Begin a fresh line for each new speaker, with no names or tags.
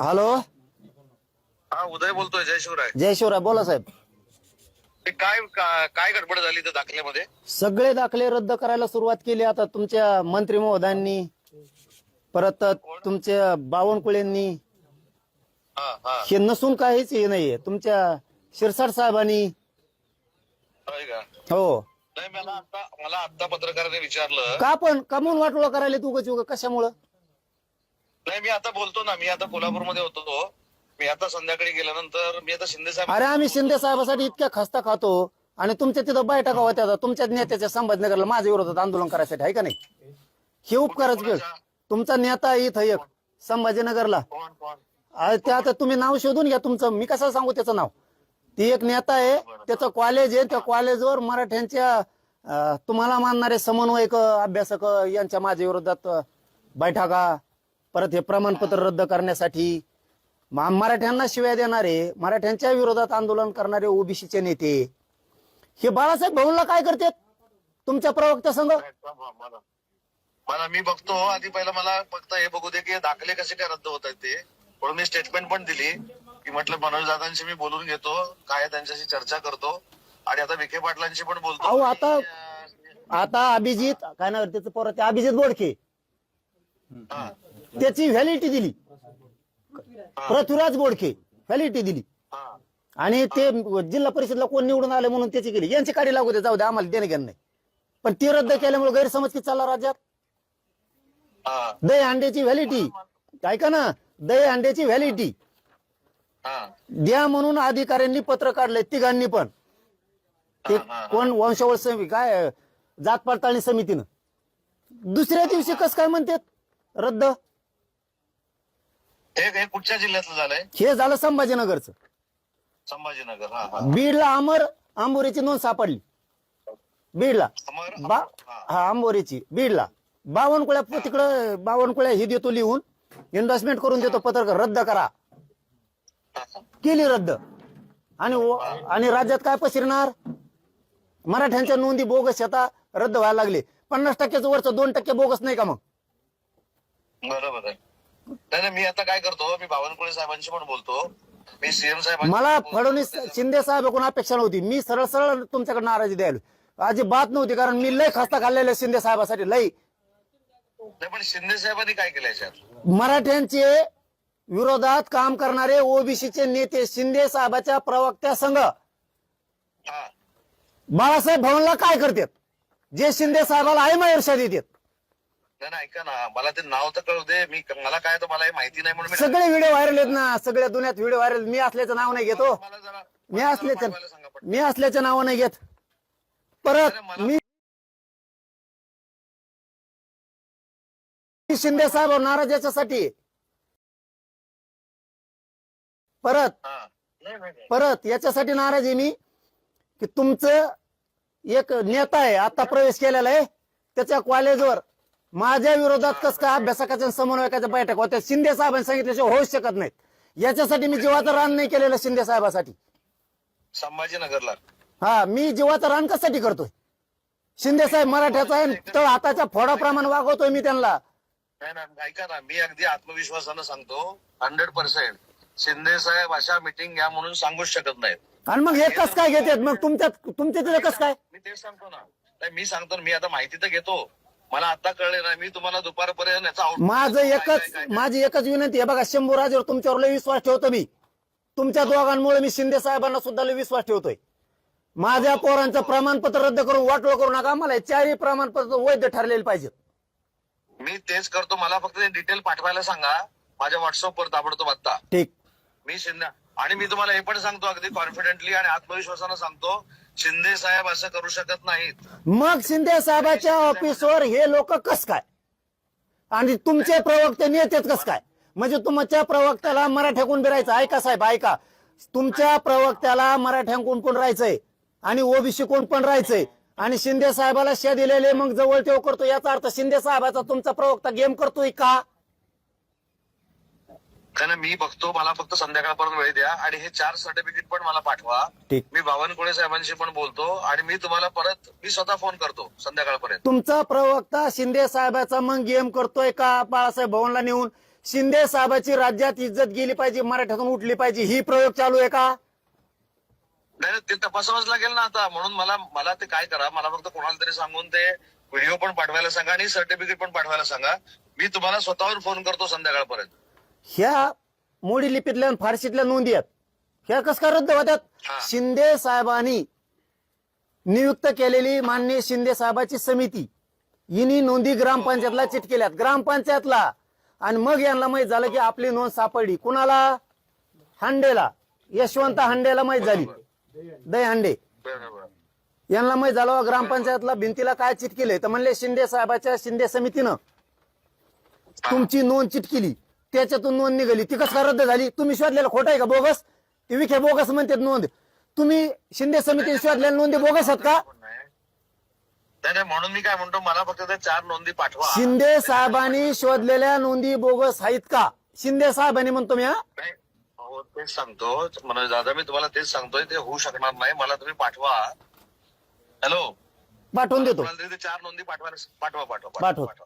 Hello,
हा उदय बोलतोय. जय शिवराय.
जय शिवराय. बोला साहेब.
ते काय गडबड झाली त्या दाखल्यामध्ये?
सगळे दाखले रद्द करायला सुरुवात केली आता तुमच्या मंत्री महोदयांनी, परत तुमच्या बावनकुळेंनी.
हा हा
हे नसून काहीच हे नाहीये तुमच्या शिरसाट साहेबांनी.
होय का?
हो.
नाही, मला आता पत्रकाराने विचारलं.
का पण कमून वाटोळं करायला तू उगाच कशामुळं?
नाही, मी आता बोलतो ना. मी आता कोल्हापूरमध्ये होतो. मी आता संध्याकाळी गेल्यानंतर मी आता शिंदे साहेब.
अरे आम्ही शिंदे साहेबासाठी इतक्या खस्ता खातो आणि तुमच्या तिथं बैठका होत्या तुमच्या नेत्याच्या संभाजीनगरला माझ्या विरोधात आंदोलन करायसाठी, आहे का नाही? हे उपकारच वेळ. तुमचा नेता इथं एक संभाजीनगरला,
कोण
ते आता तुम्ही नाव शोधून घ्या तुमचं, मी कसं सांगू त्याचं नाव. ती एक नेता आहे, त्याचं कॉलेज आहे, त्या कॉलेजवर मराठ्यांच्या तुम्हाला मानणारे समन्वयक अभ्यासक यांच्या माझ्या विरोधात बैठका, परत हे प्रमाणपत्र रद्द करण्यासाठी मराठ्यांना शिव्या देणारे, मराठ्यांच्या विरोधात आंदोलन करणारे ओबीसीचे नेते हे बाळासाहेब भाऊंला काय करतात तुमच्या प्रवक्त्या संघ?
मला मी बघतो आधी. पहिला मला फक्त हे बघू दे की दाखले कसे काय रद्द होत आहेत ते. म्हणून मी स्टेटमेंट पण दिली की म्हटलं मनोज दादांशी मी बोलून घेतो, काय त्यांच्याशी चर्चा करतो आणि आता विखे पाटलांशी पण बोलतो.
अहो आता अभिजित काय नाव त्याचं परत अभिजित बोडके त्याची व्हॅलिडिटी दिली, पृथ्वीराज बोडके व्हॅलिडिटी दिली आणि ते जिल्हा परिषदला कोण निवडून आले म्हणून त्याची केली. यांची काढी लागू दे, जाऊ दे, आम्हाला देणं घेणं नाही. पण ती रद्द केल्यामुळे गैरसमज किती चालला राज्यात. दही अंड्याची व्हॅलिडिटी, ऐका ना, दही अंड्याची व्हॅलिडिटी द्या म्हणून अधिकाऱ्यांनी पत्र काढलंय तिघांनी पण. ते कोण वंशावळ समिती काय जात पडताळणी समितीनं दुसऱ्या दिवशी कस काय म्हणतात रद्द?
हे कुठच्या जिल्ह्यातलं झालंय?
हे झालं संभाजीनगरचं.
संभाजीनगर.
बीडला आंबोरीची नोंद सापडली. बीडला आंबोरीची बीडला बावनकुळ्या, तिकडं बावनकुळ्या ही देतो लिहून, इन्व्हेस्टमेंट करून देतो, पत्रकार रद्द करा, केली रद्द. आणि राज्यात काय पसरणार? मराठ्यांच्या नोंदी बोगस आता रद्द व्हायला लागले. 50% वरचं 2% बोगस नाही का मग?
बरोबर आहे. नाही, मी आता काय करतो, मी बावनकुळे साहेबांशी पण बोलतो, मी सीएम साहेब.
मला फडणवीस शिंदे साहेब कोण अपेक्षा नव्हती. मी सरळ सरळ तुमच्याकडे नाराजी द्यायला अजिबात नव्हती, कारण मी लय खस्ता खाल्लेलं शिंदे साहेबासाठी लय.
पण शिंदे साहेबांनी काय केलं याच्यात?
मराठ्यांचे विरोधात काम करणारे ओबीसीचे नेते शिंदे साहेबाच्या प्रवक्त्या संघ बाळासाहेब भाऊंला काय करतात जे शिंदे साहेबाला आयमा इर्षा देतात?
नाही, ऐका ना, मला ते नाव तर कळू दे. मला काय तर मला माहिती नाही म्हणून
सगळे व्हिडिओ व्हायरल आहेत ना, सगळ्या दुनियात व्हिडिओ व्हायरल. मी असल्याचं नाव नाही घेतो, मी असल्याचं नाव नाही घेत. परत मी शिंदे साहेब नाराज याच्यासाठी. परत याच्यासाठी नाराज आहे मी की तुमचं एक नेता आहे आता प्रवेश केलेला आहे, त्याच्या कॉलेजवर माझ्या विरोधात कस काय अभ्यासकाच्या समन्वयकाच्या बैठक होत्या शिंदे साहेबांनी सांगितल्याशिवाय होऊ शकत नाहीत. याच्यासाठी मी जीवाचं रान नाही केलेलं शिंदे साहेबासाठी.
संभाजीनगरला
मी जीवाचं रान कशासाठी करतोय? शिंदे साहेब मराठ्याचा आहे, तर हाताच्या फोडाप्रमाणे वागवतोय मी त्यांना.
नाही, ऐका ना, मी अगदी आत्मविश्वासानं सांगतो 100% शिंदे साहेब अशा मीटिंग घ्या म्हणून सांगूच शकत नाहीत.
आणि मग हे कस काय घेतात मग तुमच्या तिथे कस काय?
मी तेच सांगतो ना. नाही, मी सांगतो ना, मी आता माहिती तर घेतो. मला आता कळले ना, मी तुम्हाला दुपारपर्यंत
माझी एकच विनंती आहे बघा, शंभूराजेवर तुमच्यावर लय विश्वास ठेवतो मी. तुमच्या दोघांमुळे मी शिंदे साहेबांना सुद्धा लय विश्वास ठेवतोय. माझ्या पोरांचं प्रमाणपत्र रद्द करून वाटलं करू नका. मला 4ही प्रमाणपत्र वैध ठरलेले पाहिजेत.
मी तेच करतो. मला फक्त ते डिटेल पाठवायला सांगा माझ्या व्हॉट्सअपवर ताबडतोब आता.
ठीक.
मी शिंदे आणि मी तुम्हाला हे पण सांगतो अगदी कॉन्फिडेंटली आणि आत्मविश्वासानं सांगतो, शिंदे साहेब असं करू शकत नाहीत.
मग शिंदे साहेबाच्या ऑफिसवर हे लोक कस काय आणि तुमचे प्रवक्ते नेतेच कस काय? म्हणजे तुमच्या प्रवक्त्याला मराठ्याकून राहायचं. ऐका साहेब, ऐका, तुमच्या प्रवक्त्याला मराठ्यांकून पण राहायचंय आणि ओबीसी कोण पण राहायचंय आणि शिंदे साहेबाला शे दिलेले मग जवळ तेव करतो. याचा अर्थ शिंदे साहेबाचा तुमचा प्रवक्ता गेम करतोय का?
मी बघतो. मला फक्त संध्याकाळपर्यंत वेळ द्या आणि हे 4 सर्टिफिकेट पण मला पाठवा. मी बावनकुळे साहेबांशी पण बोलतो आणि मी तुम्हाला मी स्वतः फोन करतो संध्याकाळपर्यंत.
तुमचा प्रवक्ता शिंदे साहेबाचा मग गेम करतोय का बाळासाहेब भाऊंला नेऊन शिंदे साहेबाची राज्यात इज्जत गेली पाहिजे, मराठ्यातून उठली पाहिजे, ही प्रयोग चालू आहे का?
नाही ते तपासावंच लागेल ना आता. म्हणून मला ते काय करा, मला फक्त कोणाला तरी सांगून ते व्हिडिओ पण पाठवायला सांगा आणि सर्टिफिकेट पण पाठवायला सांगा. मी तुम्हाला स्वतःवर फोन करतो संध्याकाळपर्यंत.
ह्या मोडी लिपीतल्या आणि फारशीतल्या नोंदी आहेत, ह्या कस काय रद्द होत्यात?
हा.
शिंदे साहेबांनी नियुक्त केलेली माननीय शिंदे साहेबाची समिती हिनी नोंदी ग्रामपंचायतला चिटकेल्यात, ग्रामपंचायतला. आणि मग यांना माहित झालं की आपली नोंद सापडली. कुणाला? हांडेला, यशवंत हांडेला माहित झाली, दहीहंडे
बरोबर.
यांना माहित झालं ग्रामपंचायतला भिंतीला काय चिटकेले, तर म्हणले शिंदे साहेबाच्या शिंदे समितीनं तुमची नोंद चिटकेली, त्याच्यातून नोंद निघाली. ती कसं काय रद्द झाली? तुम्ही शोधलेलं खोटं आहे का? बोगस? ती विखे बोगस म्हणतात नोंद. तुम्ही शिंदे समितीने शोधलेल्या नोंदी बोगस आहेत का?
नाही म्हणून मी काय म्हणतो, मला फक्त त्या 4 नोंदी पाठवा.
शिंदे साहेबांनी शोधलेल्या नोंदी बोगस आहेत का? शिंदे साहेबांनी म्हणतो मी.
नाही, हो तेच सांगतो मनोज दादा, मी तुम्हाला तेच सांगतोय, ते होऊ शकणार नाही. मला तुम्ही पाठवा. हॅलो,
पाठवून देतो.
ते 4 नोंदी पाठवा.
पाठव.